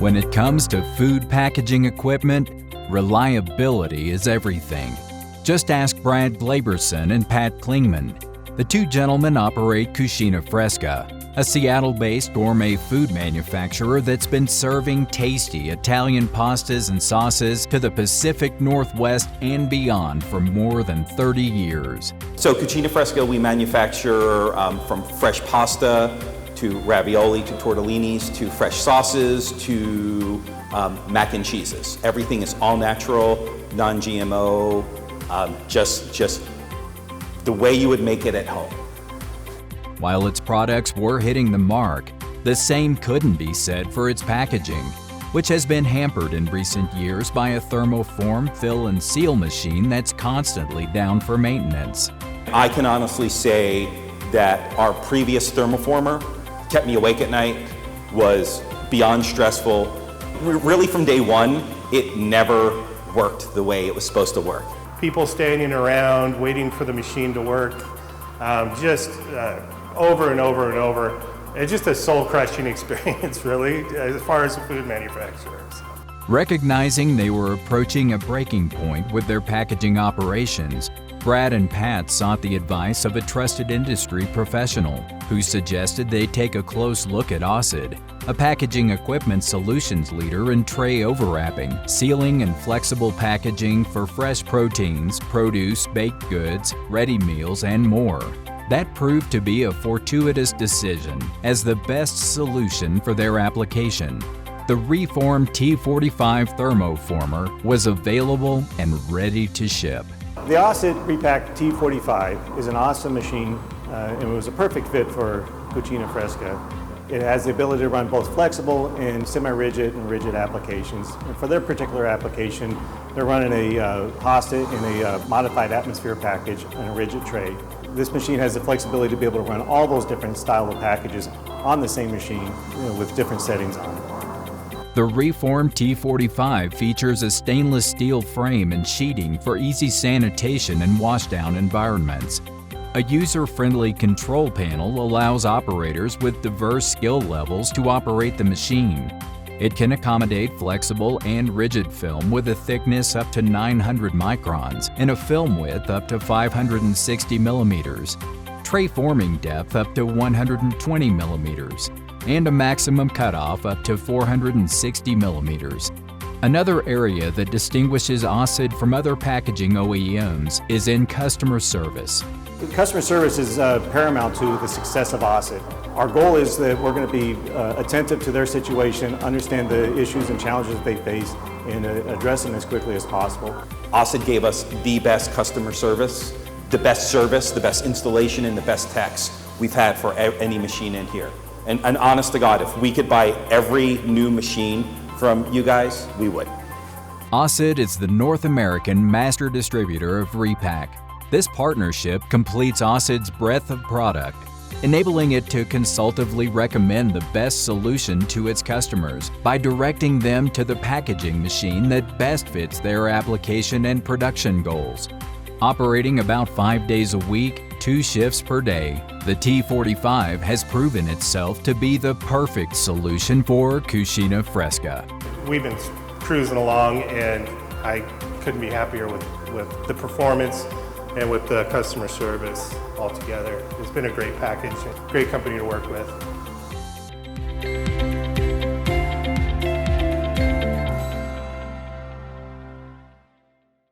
When it comes to food packaging equipment, reliability is everything. Just ask Brad Glaberson and Pat Clingman. The two gentlemen operate Cucina Fresca, a Seattle-based gourmet food manufacturer that's been serving tasty Italian pastas and sauces to the Pacific Northwest and beyond for more than 30 years. So Cucina Fresca, we manufacture from fresh pasta to ravioli to tortellinis to fresh sauces to mac and cheeses. Everything is all natural, non-GMO, just the way you would make it at home. While its products were hitting the mark, the same couldn't be said for its packaging, which has been hampered in recent years by a thermoform fill and seal machine that's constantly down for maintenance. I can honestly say that our previous thermoformer kept me awake at night, was beyond stressful. Really from day one, it never worked the way it was supposed to work. People standing around waiting for the machine to work, over and over and over. It's just a soul-crushing experience, really, as far as a food manufacturer. Recognizing they were approaching a breaking point with their packaging operations, Brad and Pat sought the advice of a trusted industry professional who suggested they take a close look at Ossid, a packaging equipment solutions leader in tray overwrapping, sealing, and flexible packaging for fresh proteins, produce, baked goods, ready meals, and more. That proved to be a fortuitous decision as the best solution for their application. The reformed T45 thermoformer was available and ready to ship. The Ossid Repack T45 is an awesome machine and it was a perfect fit for Cucina Fresca. It has the ability to run both flexible and semi-rigid and rigid applications. And for their particular application, they're running a pasta in a modified atmosphere package and a rigid tray. This machine has the flexibility to be able to run all those different style of packages on the same machine with different settings on it. The reformed T45 features a stainless steel frame and sheeting for easy sanitation and washdown environments. A user-friendly control panel allows operators with diverse skill levels to operate the machine. It can accommodate flexible and rigid film with a thickness up to 900 microns and a film width up to 560 millimeters, tray forming depth up to 120 millimeters, and a maximum cutoff up to 460 millimeters. Another area that distinguishes Ossid from other packaging OEMs is in customer service. Customer service is paramount to the success of Ossid. Our goal is that we're going to be attentive to their situation, understand the issues and challenges they face, and address them as quickly as possible. Ossid gave us the best customer service, the best installation, and the best techs we've had for any machine in here. And honest to God, if we could buy every new machine from you guys, we would. Ossid is the North American master distributor of Repack. This partnership completes Ossid's breadth of product, enabling it to consultatively recommend the best solution to its customers by directing them to the packaging machine that best fits their application and production goals. Operating about 5 days a week, 2 shifts per day, the T45 has proven itself to be the perfect solution for Cucina Fresca. We've been cruising along and I couldn't be happier with the performance and with the customer service altogether. It's been a great package, a great company to work with.